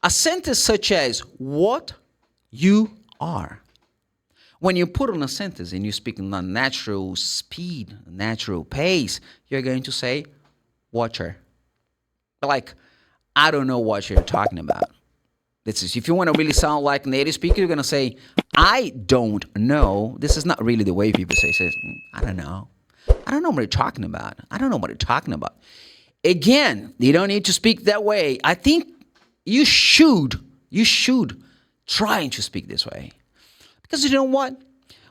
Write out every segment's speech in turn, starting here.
A sentence such as, what you are. When you put on a sentence and you speak in a natural speed, natural pace, you're going to say, watcher. Like, I don't know what you're talking about. This is, if you want to really sound like a native speaker, you're going to say, I don't know. This is not really the way people say, I don't know. I don't know what you're talking about. I don't know what you're talking about. Again, you don't need to speak that way. I think you should try to speak this way. Because you know what?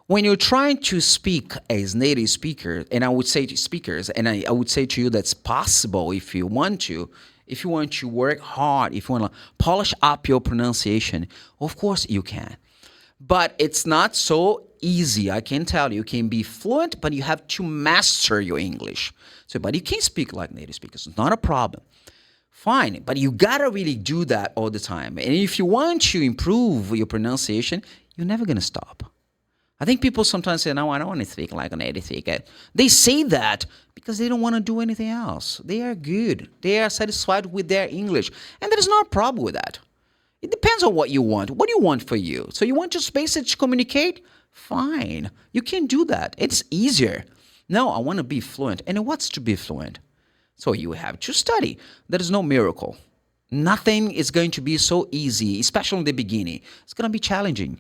When you're trying to speak as native speaker, and I would say to speakers, and I would say to you that's possible if you want to work hard, if you want to polish up your pronunciation, of course you can. But it's not so easy. I can tell you can be fluent, but you have to master your English. So, but you can speak like native speakers. It's not a problem. Fine, but you gotta really do that all the time. And if you want to improve your pronunciation, you're never gonna stop. I think people sometimes say, no, I don't want to speak like a native speaker. They say that because they don't want to do anything else. They are good. They are satisfied with their English. And there is no problem with that. It depends on what you want. What do you want for you? So you want just basically communicate? Fine. You can do that. It's easier. No, I want to be fluent. And what's to be fluent? So you have to study. There is no miracle. Nothing is going to be so easy, especially in the beginning. It's going to be challenging.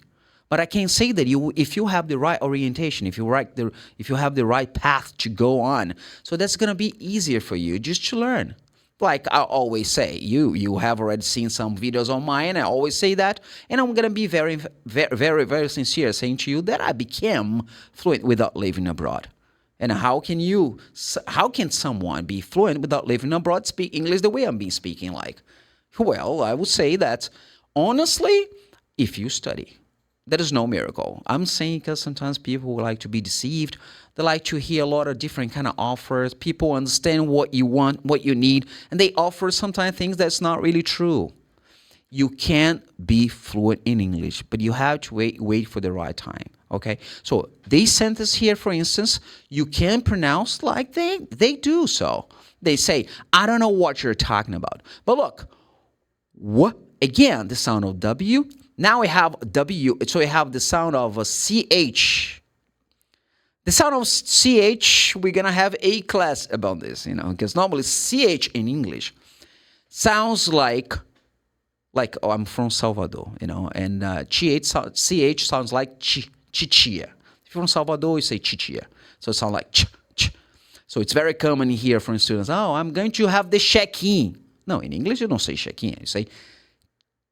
But I can say that if you have the right orientation, if you have the right path to go on, so that's going to be easier for you just to learn. Like I always say, you have already seen some videos on mine. I always say that, and I'm going to be very, very, very, very sincere saying to you that I became fluent without living abroad. And how can someone be fluent without living abroad, speak English the way I'm being speaking like? Well, I would say that honestly, if you study. There is no miracle. I'm saying because sometimes people like to be deceived. They like to hear a lot of different kind of offers. People understand what you want, what you need, and they offer sometimes things that's not really true. You can't be fluent in English, but you have to wait for the right time. Okay? So this sentence here, for instance, you can pronounce like they do so. They say, I don't know what you're talking about. But look, what again, the sound of W. Now we have W, so we have the sound of a CH. The sound of CH, we're going to have a class about this, because normally CH in English sounds like oh, I'm from Salvador, and CH sounds like chichia. If you're from Salvador, you say chichia. So it sounds like ch. So it's very common here from students, oh, I'm going to have the check-in. No, in English, you don't say check-in, you say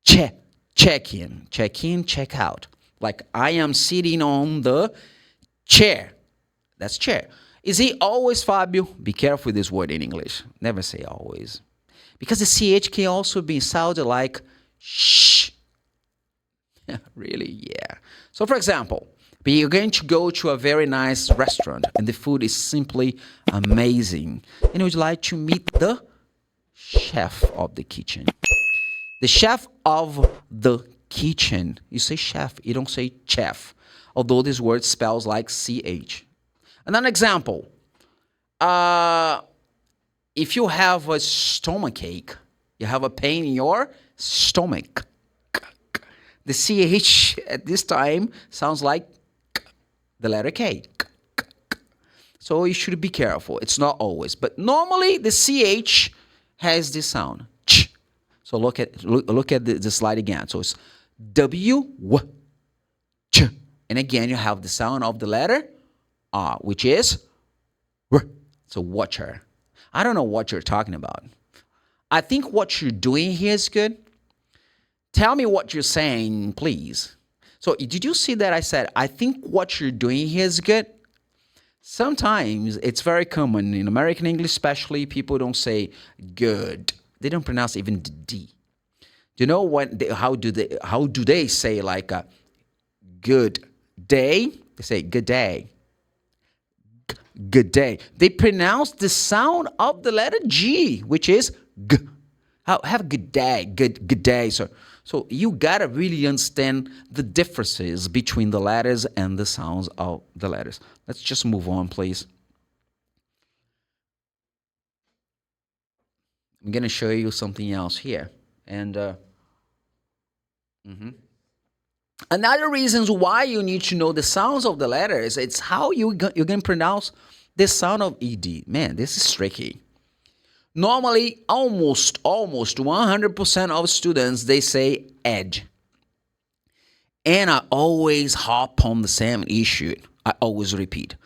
che. Check in, check out. Like I am sitting on the chair. That's chair. Is he always, Fabio? Be careful with this word in English. Never say always. Because the CH can also be sounded like shh. Really? Yeah. So for example, you're going to go to a very nice restaurant and the food is simply amazing. And would you like to meet the chef of the kitchen? The chef of the kitchen. You say chef, you don't say chef. Although this word spells like CH. Another example. If you have a stomachache, you have a pain in your stomach. The CH at this time sounds like the letter K. So you should be careful. It's not always. But normally the CH has this sound. Ch. So look at the slide again. So it's W, W, Ch. And again, you have the sound of the letter R, which is R. So watcher. I don't know what you're talking about. I think what you're doing here is good. Tell me what you're saying, please. So did you see that I said, I think what you're doing here is good? Sometimes it's very common in American English, especially people don't say good. They don't pronounce even the D. Do you know how do they say like a good day? They say good day. Good day. They pronounce the sound of the letter G, which is G. Have a good day. Good day, sir. So you gotta really understand the differences between the letters and the sounds of the letters. Let's just move on, please. I'm gonna show you something else here, and Another reasons why you need to know the sounds of the letters, it's how you're going to pronounce the sound of ed. Man, this is tricky. Normally, almost 100% of students, they say ed. And I always hop on the same issue. I always repeat.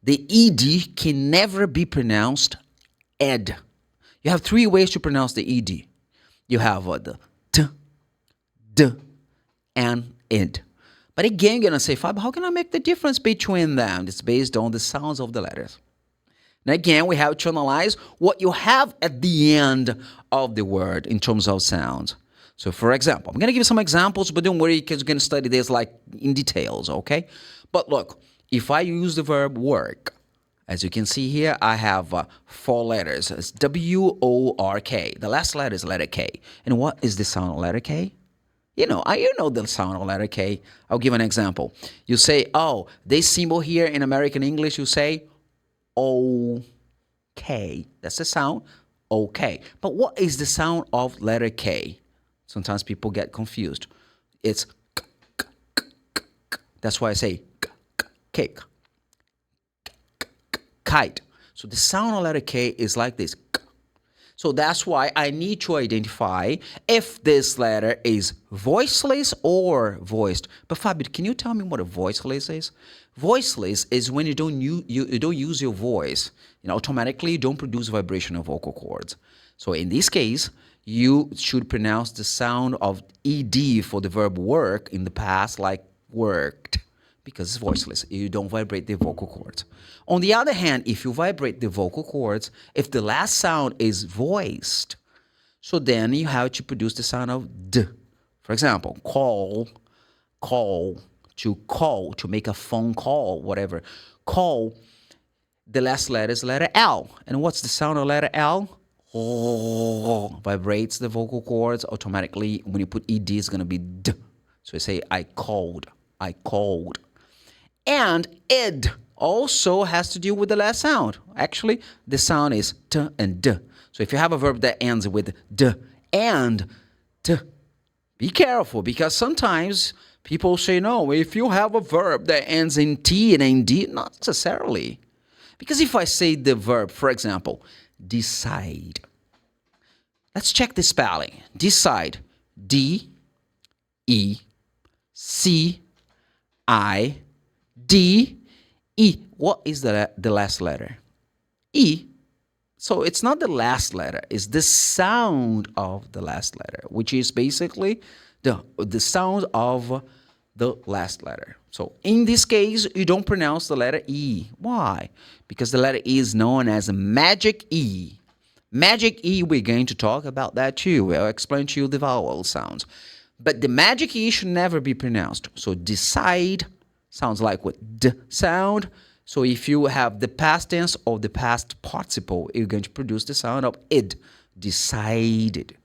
The ed can never be pronounced ed. You have three ways to pronounce the ed. You have the t, d, and id. But again, you're going to say, Fabio, how can I make the difference between them? It's based on the sounds of the letters. And again, we have to analyze what you have at the end of the word in terms of sounds. So, for example, I'm going to give you some examples, but don't worry because you're going to study this like in details, okay? But look, if I use the verb work, as you can see here, I have 4 letters. It's W-O-R-K. The last letter is letter K. And what is the sound of letter K? You know the sound of letter K. I'll give an example. You say, oh, this symbol here in American English, you say, okay. That's the sound, okay. But what is the sound of letter K? Sometimes people get confused. It's k, k, k, k, k. That's why I say k, k, cake, k, k, k, kite. So the sound of letter K is like this. K. So that's why I need to identify if this letter is voiceless or voiced. But Fabio, can you tell me what a voiceless is? Voiceless is when you don't use your voice. Automatically you don't produce vibrational vocal cords. So in this case, you should pronounce the sound of ed for the verb work in the past like worked, because it's voiceless. You don't vibrate the vocal cords. On the other hand, if you vibrate the vocal cords, if the last sound is voiced, so then you have to produce the sound of d. For example, call, to make a phone call, whatever. Call, the last letter is letter L. And what's the sound of letter L? Oh, vibrates the vocal cords automatically. When you put ed, it's going to be d. So you say, I called. And id also has to do with the last sound. Actually, the sound is t and d. So if you have a verb that ends with d and t, be careful, because sometimes people say, no, if you have a verb that ends in t and in d, not necessarily. Because if I say the verb, for example, decide. Let's check the spelling. Decide. D-E-C-I-D-E. What is the last letter? E. So it's not the last letter. It's the sound of the last letter, which is basically the sound of the last letter. So in this case, you don't pronounce the letter E. Why? Because the letter E is known as a magic E. Magic E, we're going to talk about that too. I'll explain to you the vowel sounds. But the magic E should never be pronounced. So decide sounds like with D sound. So if you have the past tense or the past participle, you're going to produce the sound of id. Decided.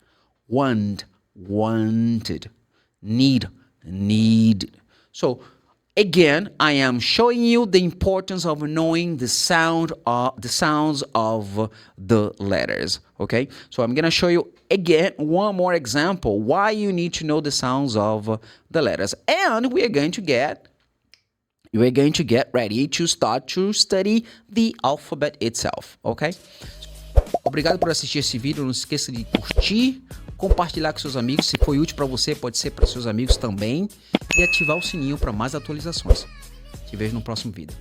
Want, wanted. Need, needed. So again, I am showing you the importance of knowing the sounds of the letters. Okay, so I'm gonna show you again one more example why you need to know the sounds of the letters, and we're going to get ready to start to study the alphabet itself. Okay? Obrigado por assistir esse vídeo. Não esqueça de curtir, compartilhar com seus amigos. Se foi útil para você, pode ser para seus amigos também. E ativar o sininho para mais atualizações. Te vejo no próximo vídeo.